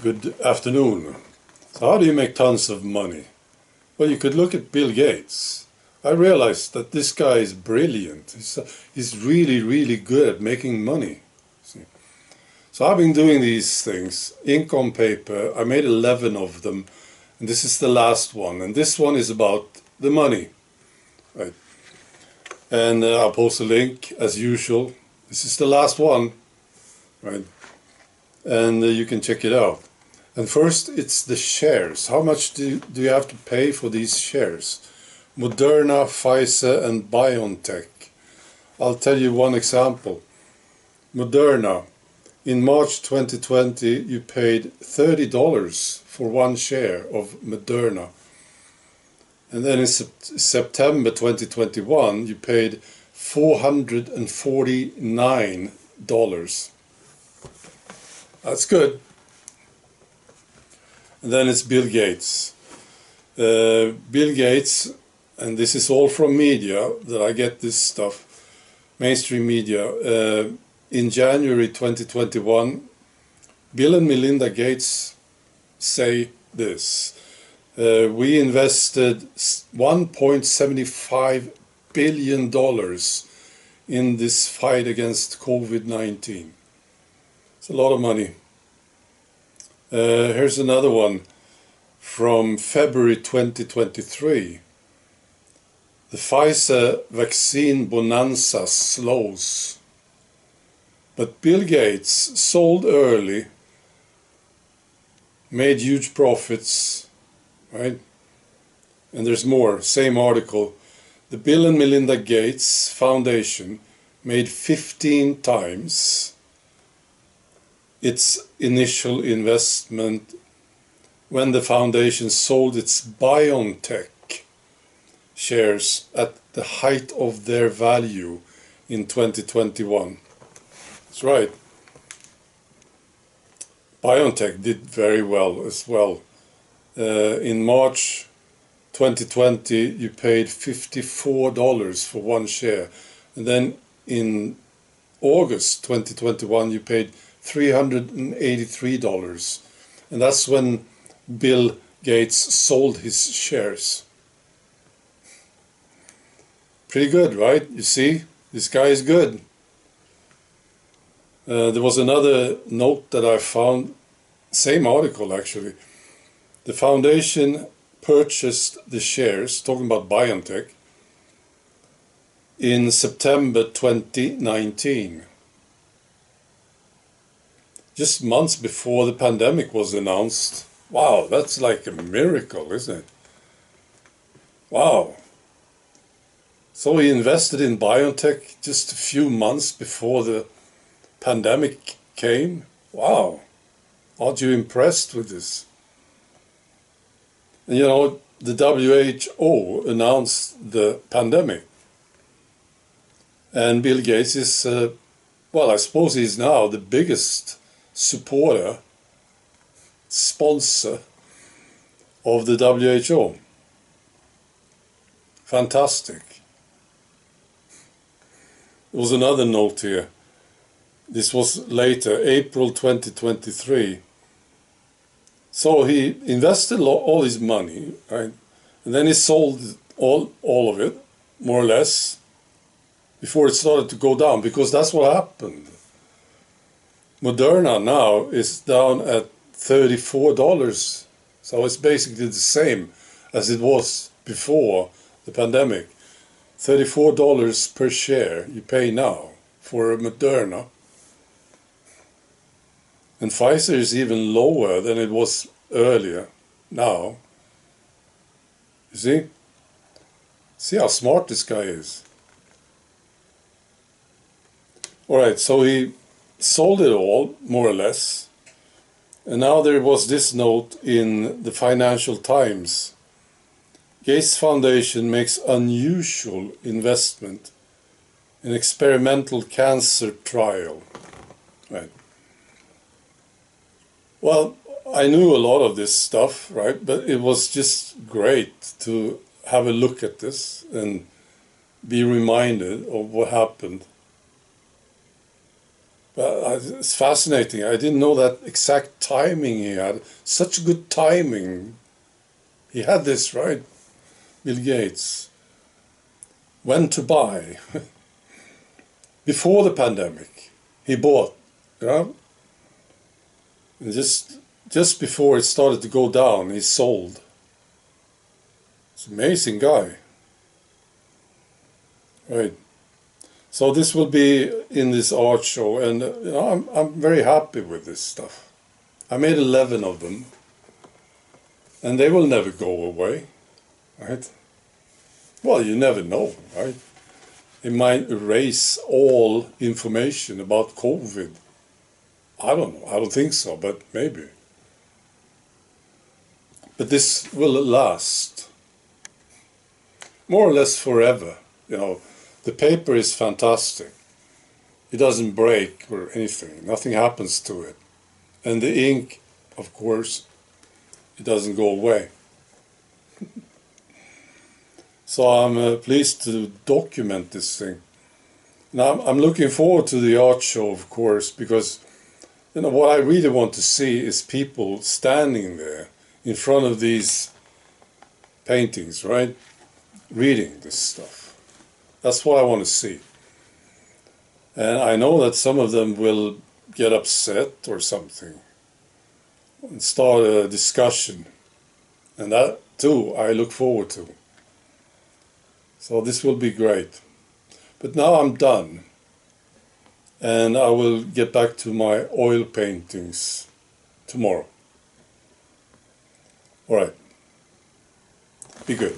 Good afternoon. So how do you make tons of money? Well, you could look at Bill Gates. I realized that this guy is brilliant. He's really, really good at making money. See? So I've been doing these things, ink on paper. I made 11 of them, and this is the last one. And this one is about the money, right? And I'll post a link as usual. This is the last one, right? And you can check it out. And first, it's the shares. How much do you have to pay for these shares? Moderna, Pfizer, and BioNTech. I'll tell you one example. Moderna. In March 2020, you paid $30 for one share of Moderna. And then in September 2021, you paid $449. That's good. And then it's Bill Gates. Bill Gates, and this is all from media that I get this stuff, mainstream media. In January 2021, Bill and Melinda Gates say this. We invested $1.75 billion in this fight against COVID-19. It's a lot of money. Here's another one from February 2023. The Pfizer vaccine bonanza slows. But Bill Gates sold early, made huge profits, right? And there's more, same article. The Bill and Melinda Gates Foundation made 15 times its initial investment when the foundation sold its BioNTech shares at the height of their value in 2021. That's right. BioNTech did very well as well. In March 2020, you paid $54 for one share. And then in August 2021, you paid $383. And that's when Bill Gates sold his shares. Pretty good, right? You see, this guy is good. There was another note that I found, same article actually. The foundation purchased the shares, talking about BioNTech, in September 2019. Just months before the pandemic was announced. Wow, that's like a miracle, isn't it? Wow. So he invested in BioNTech just a few months before the pandemic came. Wow. Aren't you impressed with this? And you know, the WHO announced the pandemic. And Bill Gates is, well, I suppose he's now the biggest supporter, sponsor of the WHO. Fantastic. There was another note here. This was later, April 2023. So he invested all his money, right? And then he sold all of it, more or less, before it started to go down, because that's what happened. Moderna now is down at $34. So it's basically the same as it was before the pandemic. $34 per share you pay now for a Moderna. And Pfizer is even lower than it was earlier now. You see? See how smart this guy is. Alright, so he sold it all, more or less. And now there was this note in the Financial Times. Gates Foundation makes unusual investment in experimental cancer trial. Right. Well, I knew a lot of this stuff, right? But it was just great to have a look at this and be reminded of what happened. It's fascinating. I didn't know that exact timing he had. Such good timing. He had this, right? Bill Gates. When to buy. Before the pandemic, he bought, you know? And just before it started to go down, he sold. It's an amazing guy. Right. So this will be in this art show, and you know, I'm very happy with this stuff. I made 11 of them, and they will never go away, right? Well, you never know, right? It might erase all information about COVID. I don't know. I don't think so, but maybe. But this will last more or less forever. You know, the paper is fantastic. It doesn't break or anything. Nothing happens to it. And the ink, of course, it doesn't go away. So I'm pleased to document this thing. Now I'm looking forward to the art show, of course, because you know what I really want to see is people standing there in front of these paintings, right? Reading this stuff. That's what I want to see. And I know that some of them will get upset or something and start a discussion. And that too I look forward to. So this will be great. But now I'm done. And I will get back to my oil paintings tomorrow. All right. Be good.